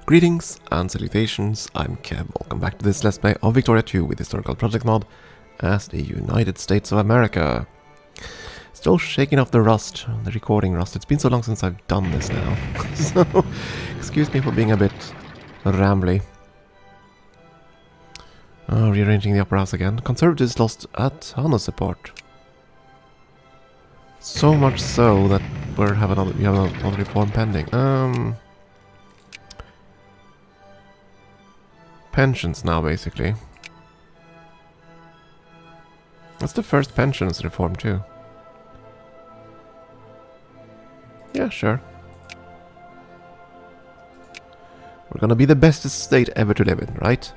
Greetings and salutations, I'm Kev. Welcome back to this Let's Play of Victoria 2 with Historical Project Mod as the United States of America. Still shaking off the rust, the recording rust. It's been so long since I've done this now. So, excuse me for being a bit rambly. Rearranging the upper house again. Conservatives lost a ton of support. So much so that we have another reform pending. Pensions now, basically. That's the first pensions reform, too. Yeah, sure. We're gonna be the best state ever to live in, right?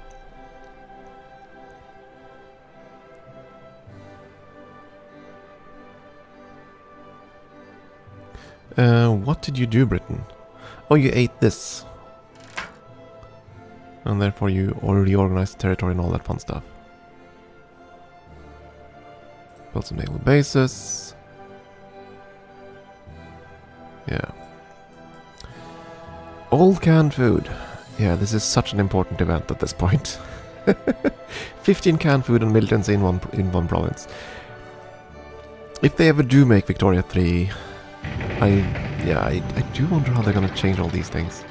What did you do, Britain? Oh, you ate this. And therefore you reorganized the territory and all that fun stuff. Build some naval bases. Yeah. All canned food. Yeah, this is such an important event at this point. 15 canned food and militants in one province. If they ever do make Victoria 3, I do wonder how they're gonna change all these things.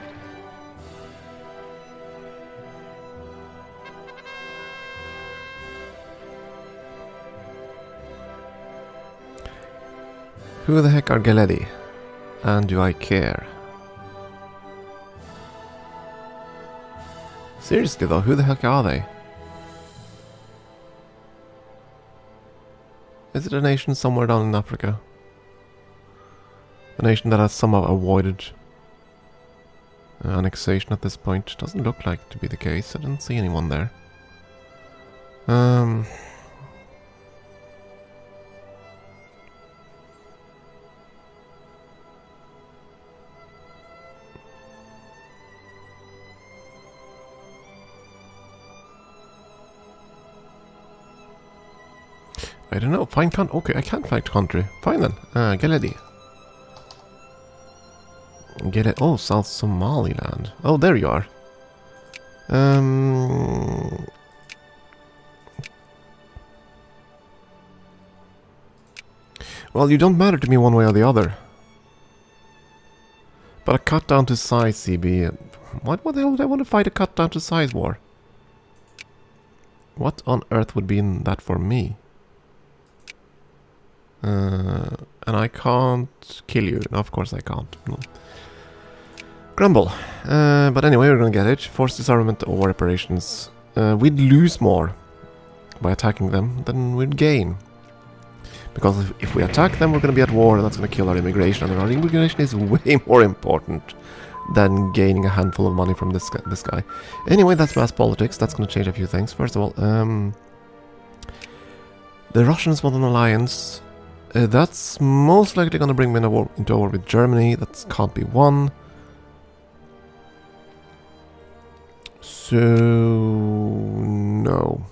Who the heck are Geledi? And do I care? Seriously though, who the heck are they? Is it a nation somewhere down in Africa? A nation that has somehow avoided annexation at this point. Doesn't look like to be the case. I didn't see anyone there. I don't know. Find country. Okay, I can't find country. Fine then. Geledi. Oh, South Somaliland. Oh, there you are. Well, you don't matter to me one way or the other. But a cut down to size, CB. What the hell would I want to fight a cut down to size war? What on earth would be in that for me? And I can't kill you. No, of course I can't. No. Scramble. But anyway, we're gonna get it. Force disarmament or reparations. We'd lose more by attacking them than we'd gain. Because if we attack them, we're gonna be at war, and that's gonna kill our immigration. And our immigration is way more important than gaining a handful of money from this guy. Anyway, that's mass politics. That's gonna change a few things. First of all, the Russians want an alliance. That's most likely going to bring me into a war with Germany. That can't be won. So, no.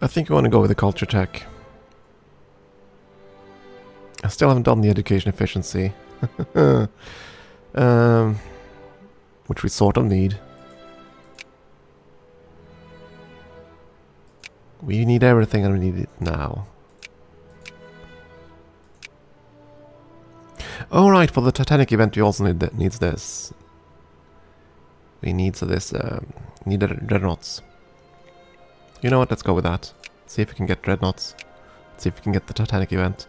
I think I want to go with the culture tech. I still haven't done the education efficiency. Which we sort of need. We need everything and we need it now. Alright, for the Titanic event we also needs this. We need need dreadnoughts. You know what, let's go with that. See if we can get dreadnoughts. See if we can get the Titanic event.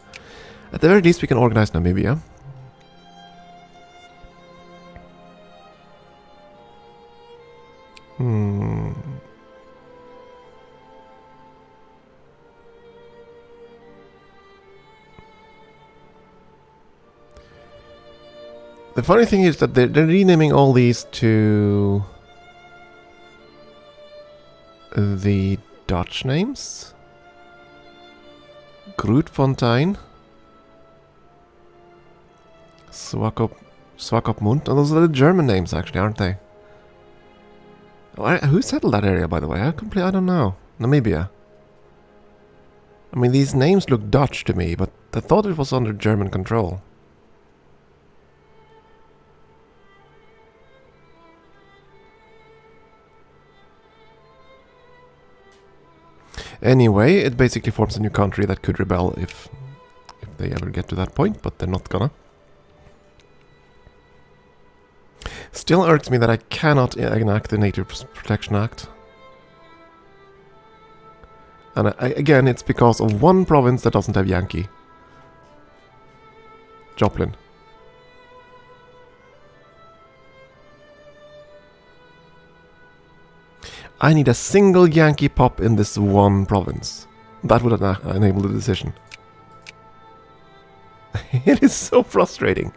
At the very least we can organize Namibia. The funny thing is that they're renaming all these to the Dutch names. Grootfontein, Swakopmund, and those are the German names actually, aren't they? Who settled that area, by the way? I don't know. Namibia. I mean, these names look Dutch to me, but I thought it was under German control. Anyway, it basically forms a new country that could rebel if they ever get to that point, but they're not gonna. Still irks me that I cannot enact the Native Protection Act. And again, it's because of one province that doesn't have Yankee. Joplin. I need a single Yankee pop in this one province. That would enable the decision. It is so frustrating.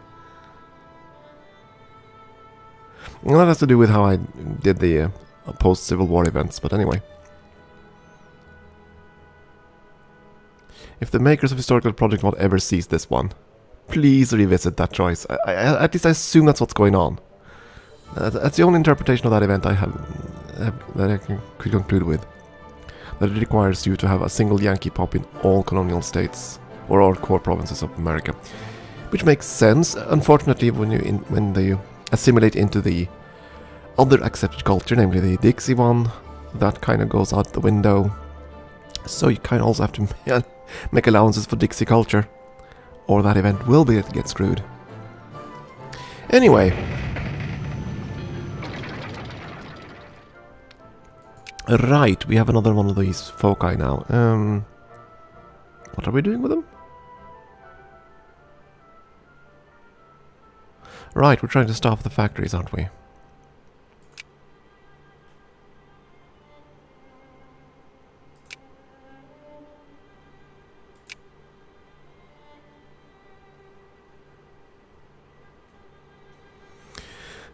And that has to do with how I did the post-Civil War events, but anyway. If the makers of Historical Project Mod ever sees this one, please revisit that choice. At least I assume that's what's going on. That's the only interpretation of that event I have that I could conclude with. That it requires you to have a single Yankee pop in all colonial states, or all core provinces of America. Which makes sense, unfortunately, when they assimilate into the other accepted culture, namely the Dixie one, that kind of goes out the window. So you kind of also have to make allowances for Dixie culture, or that event will get screwed. Anyway. Right, we have another one of these foci now. What are we doing with them? Right, we're trying to stop the factories, aren't we?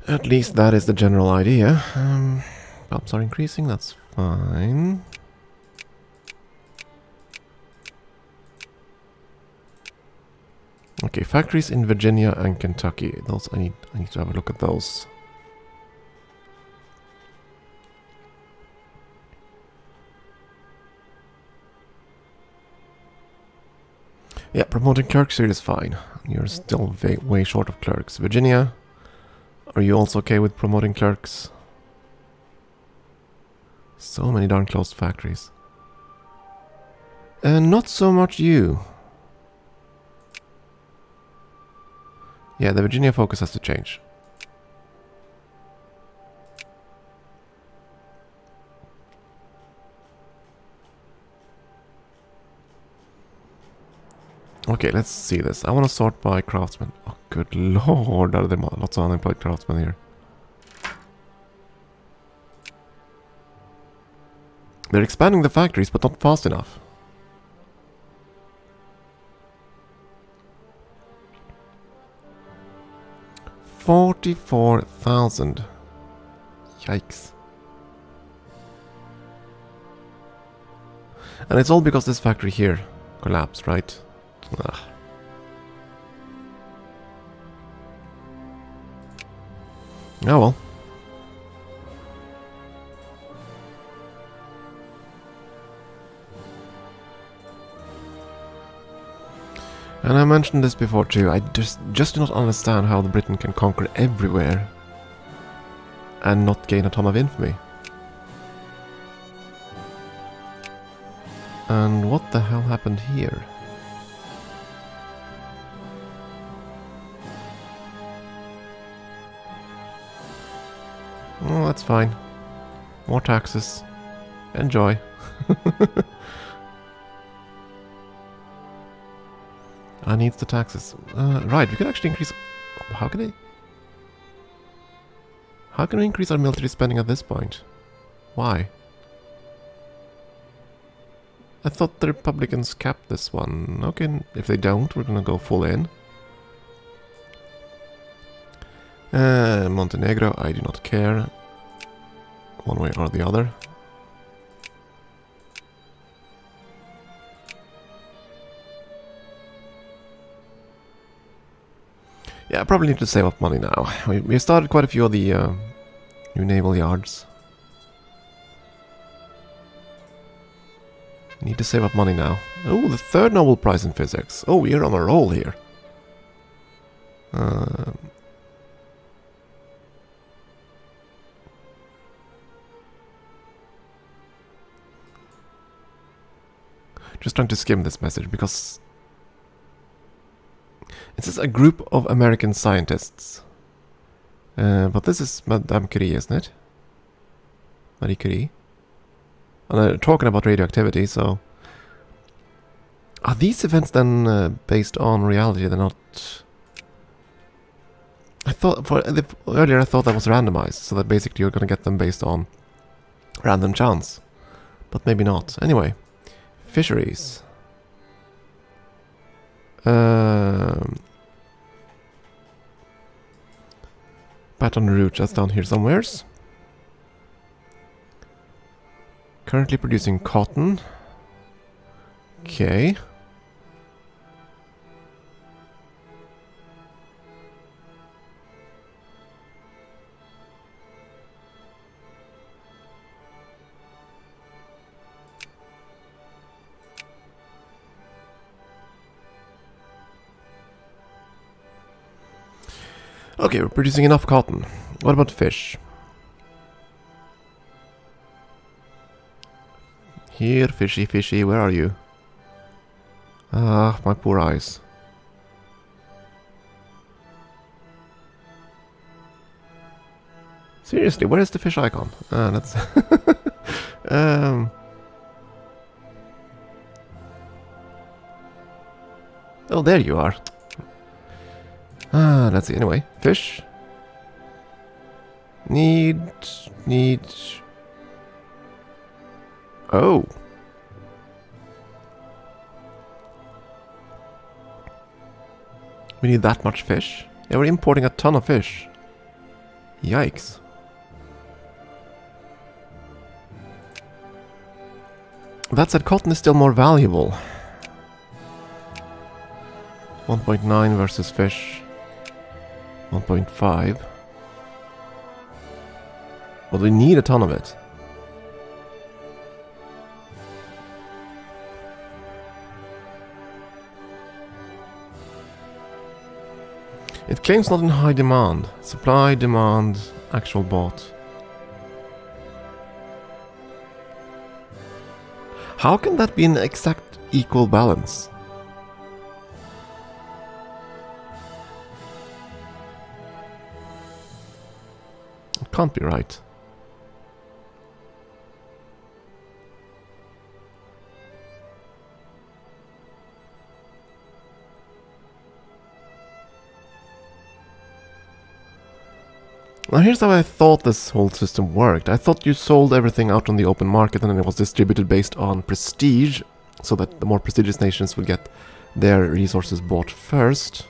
At least that is the general idea. Pumps are increasing, that's fine. Okay, factories in Virginia and Kentucky. Those I need to have a look at those. Yeah, promoting clerks here is fine. You're still way short of clerks. Virginia, are you also okay with promoting clerks? So many darn closed factories. And not so much you. Yeah, the Virginia focus has to change. Okay, let's see this. I want to sort by craftsmen. Oh, good lord, are there lots of unemployed craftsmen here. They're expanding the factories, but not fast enough. $44,000. Yikes. And it's all because this factory here collapsed, right? Ugh. Oh well. And I mentioned this before too, I just do not understand how Britain can conquer everywhere and not gain a ton of infamy. And what the hell happened here? Oh, that's fine. More taxes. Enjoy. I need the taxes. Right, we can actually increase... How can we increase our military spending at this point? Why? I thought the Republicans capped this one. Okay, if they don't, we're gonna go full in. Montenegro, I do not care. One way or the other. Yeah, I probably need to save up money now. We started quite a few of the new naval yards. Need to save up money now. Oh, the third Nobel Prize in Physics. Oh, we're on a roll here. Just trying to skim this message because it says a group of American scientists. But this is Madame Curie, isn't it? Marie Curie. And they're talking about radioactivity, so... Are these events then based on reality? They're not... I thought... Earlier I thought that was randomized, so that basically you're gonna get them based on random chance. But maybe not. Anyway. Fisheries. Pattern route, that's down here somewheres. Currently producing cotton. Okay. Okay, we're producing enough cotton. What about fish? Here, fishy, fishy, where are you? Ah, my poor eyes. Seriously, where is the fish icon? That's... Oh, there you are. Let's see. Anyway, fish. Need... Oh. We need that much fish? Yeah, we're importing a ton of fish. Yikes. That said, cotton is still more valuable. 1.9 versus fish. 1.5. Well, we need a ton of it. It claims not in high demand. Supply, demand, actual bought. How can that be an exact equal balance? It can't be right. Now here's how I thought this whole system worked. I thought you sold everything out on the open market and then it was distributed based on prestige, so that the more prestigious nations would get their resources bought first.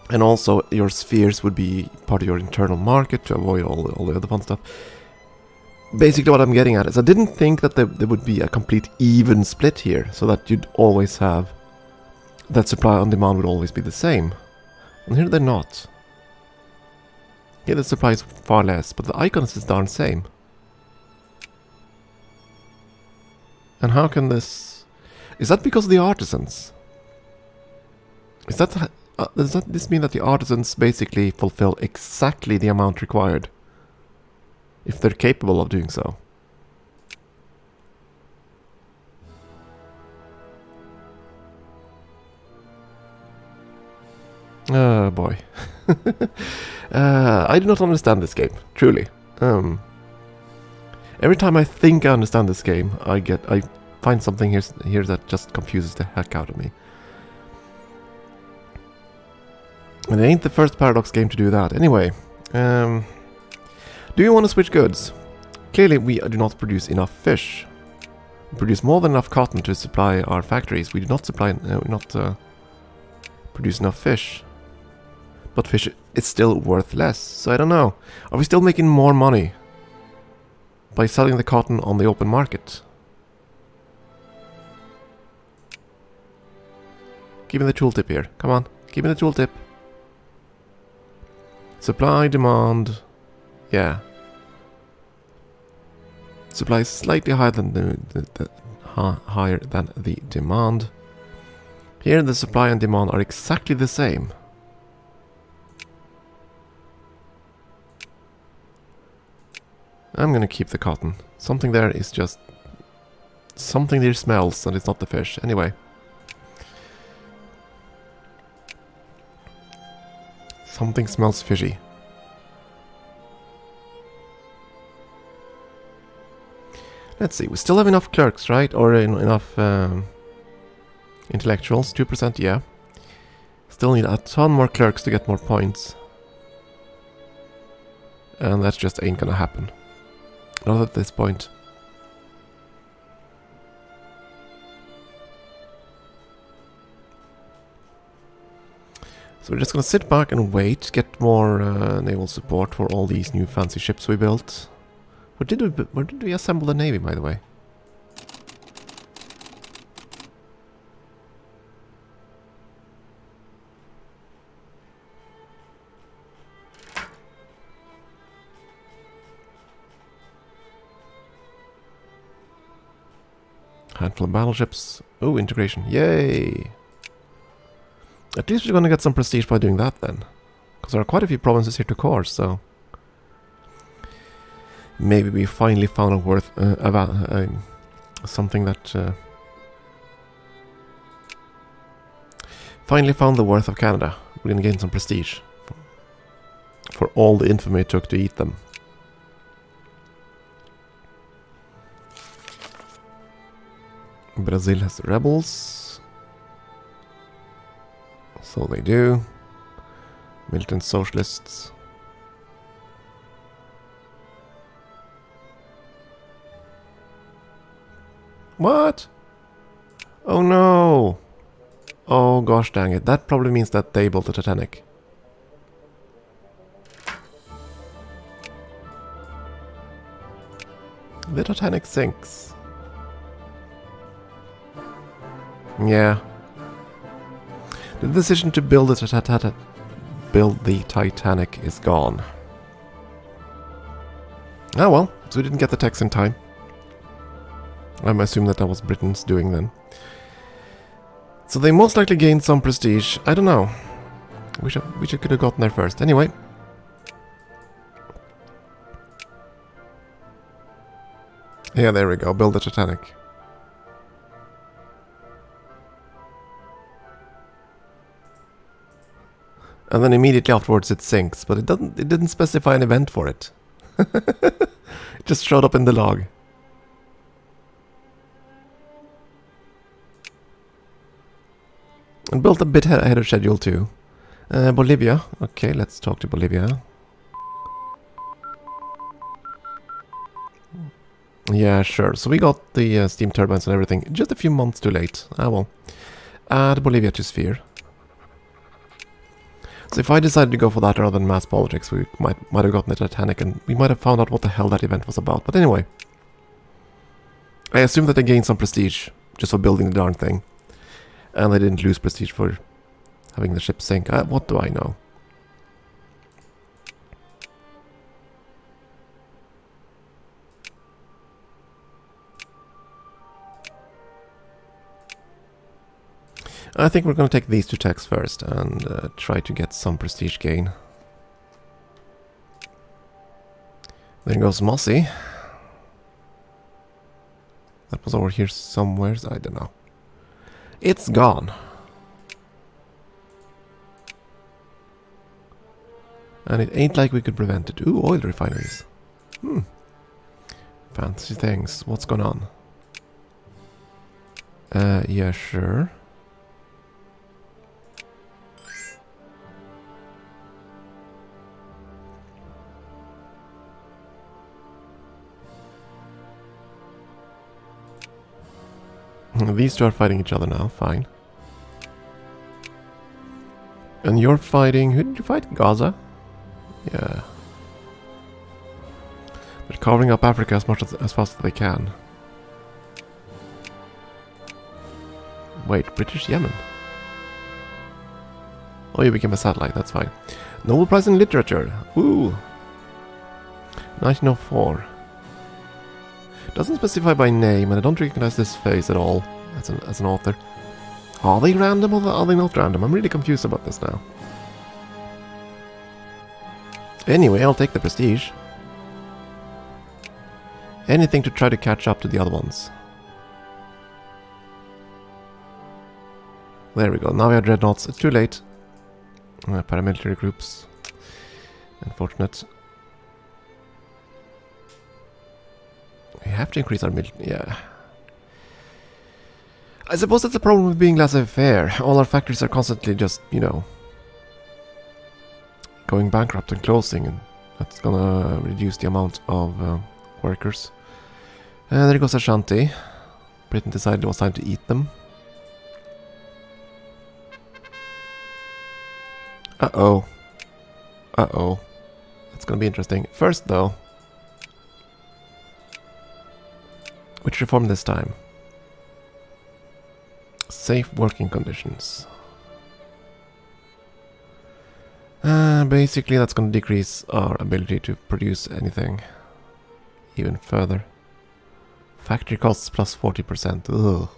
And also your spheres would be part of your internal market to avoid all the other fun stuff. Basically what I'm getting at is I didn't think that there would be a complete even split here, so that you'd always have... that supply on demand would always be the same. And here they're not. Yeah, the supply is far less, but the icon is the darn same. And how can this... Is that because of the artisans? Is that... does this mean that the artisans basically fulfill exactly the amount required? If they're capable of doing so. Oh boy. I do not understand this game, truly. Every time I think I understand this game, I find something here that just confuses the heck out of me. And it ain't the first Paradox game to do that. Anyway, do you want to switch goods? Clearly we do not produce enough fish. We produce more than enough cotton to supply our factories. We do not produce enough fish. But fish is still worth less, so I don't know. Are we still making more money by selling the cotton on the open market? Give me the tooltip here. Come on, give me the tooltip. Supply, demand... Yeah. Supply is slightly higher than higher than the demand. Here the supply and demand are exactly the same. I'm gonna keep the cotton. Something there is just... Something there smells and it's not the fish. Anyway. Something smells fishy. Let's see, we still have enough clerks, right? Or enough intellectuals, 2%, yeah. Still need a ton more clerks to get more points. And that just ain't gonna happen. Not at this point. So we're just gonna sit back and wait, get more naval support for all these new fancy ships we built. Where did we assemble the navy, by the way? Handful of battleships. Oh, integration. Yay! At least we're gonna get some prestige by doing that then. Because there are quite a few provinces here to core, so... Maybe we finally found a worth... something that... finally found the worth of Canada. We're gonna gain some prestige. For all the infamy it took to eat them. Brazil has rebels. So they do. Militant socialists. What? Oh no! Oh gosh dang it. That probably means that they built the Titanic. The Titanic sinks. Yeah. The decision to build the Titanic is gone. Ah well, so we didn't get the text in time. I assume that was Britain's doing then. So they most likely gained some prestige. I don't know. Wish I could have gotten there first. Anyway. Yeah, there we go. Build the Titanic. And then immediately afterwards it sinks, but it didn't specify an event for it. It just showed up in the log. And built a bit ahead of schedule too. Bolivia. Okay, let's talk to Bolivia. Yeah, sure. So we got the steam turbines and everything just a few months too late. Ah well. Add Bolivia to Sphere. So if I decided to go for that rather than mass politics, we might have gotten the Titanic and we might have found out what the hell that event was about. But anyway. I assume that they gained some prestige just for building the darn thing. And they didn't lose prestige for having the ship sink. What do I know? I think we're going to take these two techs first and try to get some prestige gain. There goes Mossy. That was over here somewhere, I don't know. It's gone. And it ain't like we could prevent it. Ooh, oil refineries. Fancy things. What's going on? Yeah, sure. These two are fighting each other now, fine. And you're fighting... Who did you fight? Gaza? Yeah. They're covering up Africa as fast as they can. Wait, British Yemen? Oh, you became a satellite, that's fine. Nobel Prize in Literature. Ooh. 1904. Doesn't specify by name, and I don't recognize this face at all as an author. Are they random or are they not random? I'm really confused about this now. Anyway, I'll take the prestige. Anything to try to catch up to the other ones. There we go. Now we have dreadnoughts. It's too late. Paramilitary groups. Unfortunate. We have to increase our military. Yeah. I suppose that's the problem with being laissez-faire. All our factories are constantly just, you know, going bankrupt and closing, and that's gonna reduce the amount of workers. There goes Ashanti. Britain decided it was time to eat them. Uh-oh. Uh-oh. That's gonna be interesting. First, though, which reform this time? Safe working conditions. Basically, that's going to decrease our ability to produce anything even further. Factory costs plus 40%. Ugh.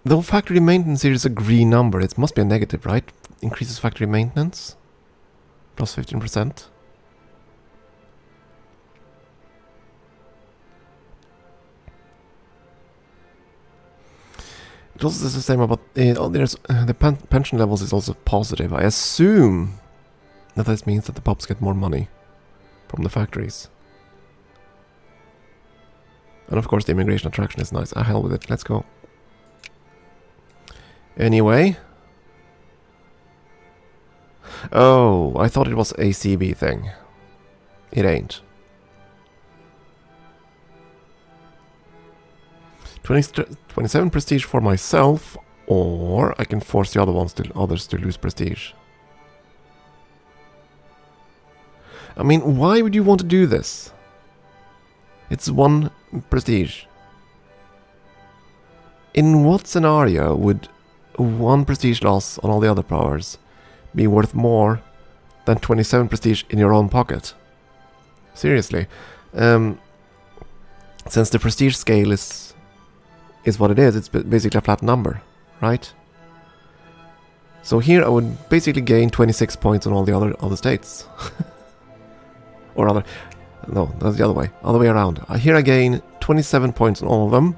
Though factory maintenance here is a green number, it must be a negative, right? Increases factory maintenance. Plus 15%. It also says the same about the pension levels is also positive. I assume that this means that the pups get more money from the factories. And of course the immigration attraction is nice. Ah, hell with it. Let's go. Anyway. Oh, I thought it was a CB thing. It ain't. 27 prestige for myself, or I can force the others to lose prestige. I mean, why would you want to do this? It's 1 prestige. In what scenario would 1 prestige loss on all the other powers be worth more than 27 prestige in your own pocket? Seriously. Since the prestige scale is what it is, it's basically a flat number, right? So here I would basically gain 26 points on all the other states. Or other... No, that's the other way. Other way around. Here I gain 27 points on all of them,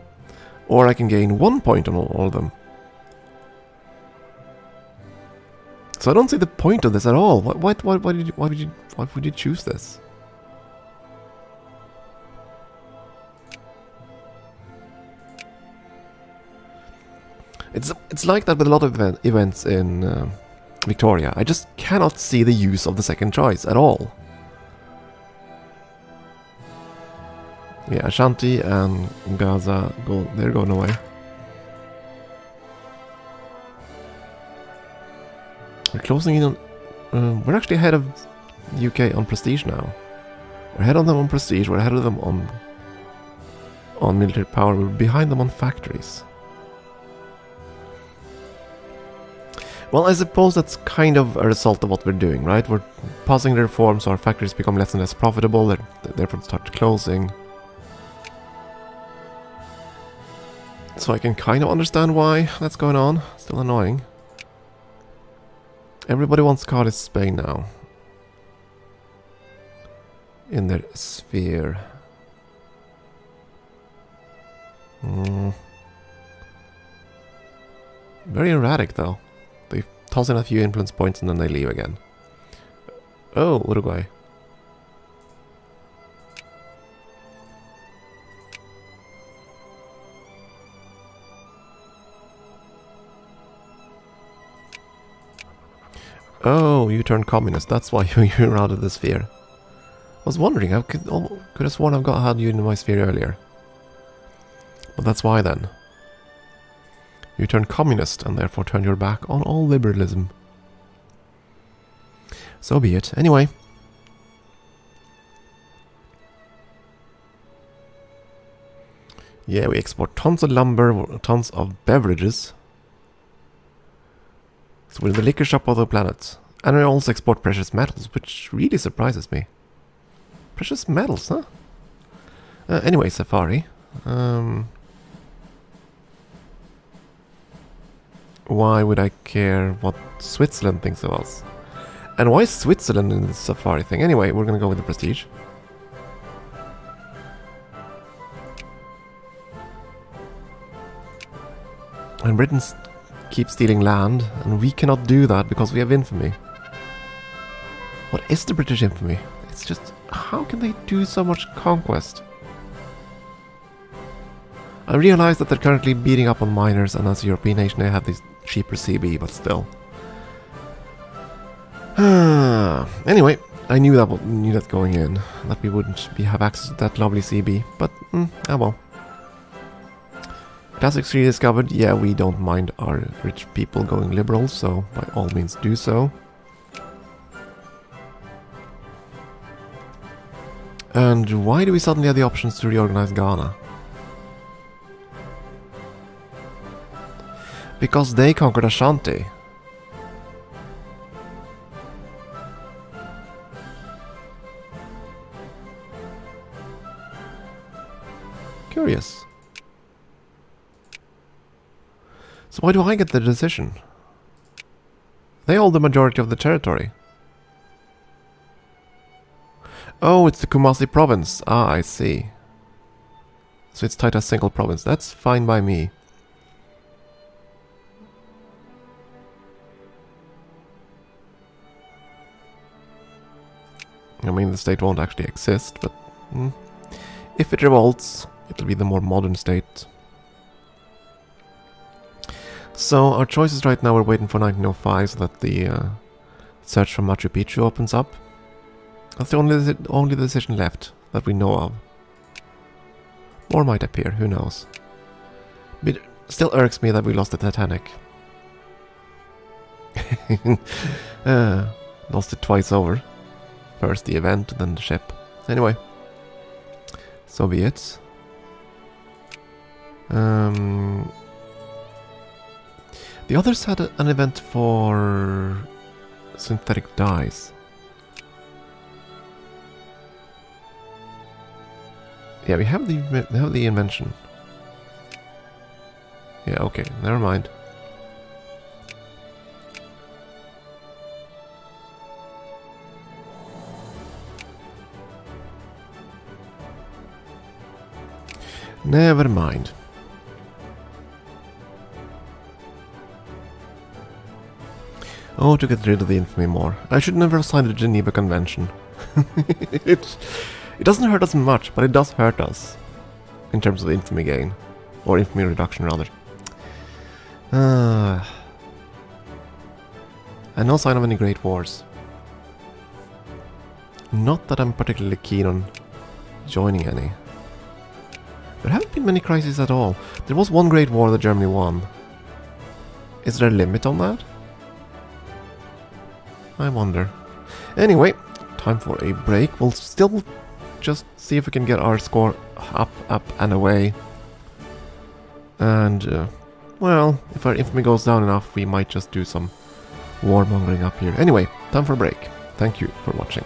or I can gain 1 point on all of them. So I don't see the point of this at all. Why would you choose this? It's like that with a lot of events in Victoria. I just cannot see the use of the second choice at all. Yeah, Ashanti and Gaza they're going away. We're closing in on... we're actually ahead of the UK on prestige now. We're ahead of them on prestige, we're ahead of them on military power, we're behind them on factories. Well, I suppose that's kind of a result of what we're doing, right? We're pausing the reforms, so our factories become less and less profitable, they therefore start closing. So I can kind of understand why that's going on. Still annoying. Everybody wants Cardiff, Spain now. In their sphere. Very erratic though. They toss in a few influence points and then they leave again. Oh, Uruguay. Oh, you turned communist. That's why you're out of the sphere. I was wondering. I could have sworn I had you in my sphere earlier. But that's why then. You turned communist and therefore turned your back on all liberalism. So be it. Anyway. Yeah, we export tons of lumber, tons of beverages. So we're in the liquor shop of the planet. And we also export precious metals, which really surprises me. Precious metals, huh? Anyway, Safari. Why would I care what Switzerland thinks of us? And why is Switzerland in the Safari thing? Anyway, we're gonna go with the prestige. And Britain keeps stealing land, and we cannot do that because we have infamy. What is the British infamy? It's just, how can they do so much conquest? I realize that they're currently beating up on miners, and as a European nation they have this cheaper CB, but still. Anyway, I knew that going in, that we wouldn't have access to that lovely CB, but ah well. Classics rediscovered, yeah, we don't mind our rich people going liberal, so by all means do so. And why do we suddenly have the options to reorganize Ghana? Because they conquered Ashanti. Curious. So why do I get the decision? They hold the majority of the territory. Oh, it's the Kumasi province. Ah, I see. So it's tied as a single province. That's fine by me. I mean, the state won't actually exist, but if it revolts, it'll be the more modern state. So our choices right now, we're waiting for 1905 so that the search for Machu Picchu opens up. That's the only decision left that we know of. More might appear, who knows. But it still irks me that we lost the Titanic. Lost it twice over. First the event, then the ship. Anyway, so be it. The others had an event for synthetic dyes. Yeah, we have the invention. Yeah, okay, never mind. Never mind. Oh, to get rid of the infamy more. I should never have signed the Geneva Convention. It doesn't hurt us much, but it does hurt us. In terms of the infamy gain. Or infamy reduction, rather. And no sign of any great wars. Not that I'm particularly keen on joining any. There haven't been many crises at all. There was one great war that Germany won. Is there a limit on that? I wonder. Anyway, time for a break. We'll still just see if we can get our score up and away. And, well, if our infamy goes down enough, we might just do some warmongering up here. Anyway, time for a break. Thank you for watching.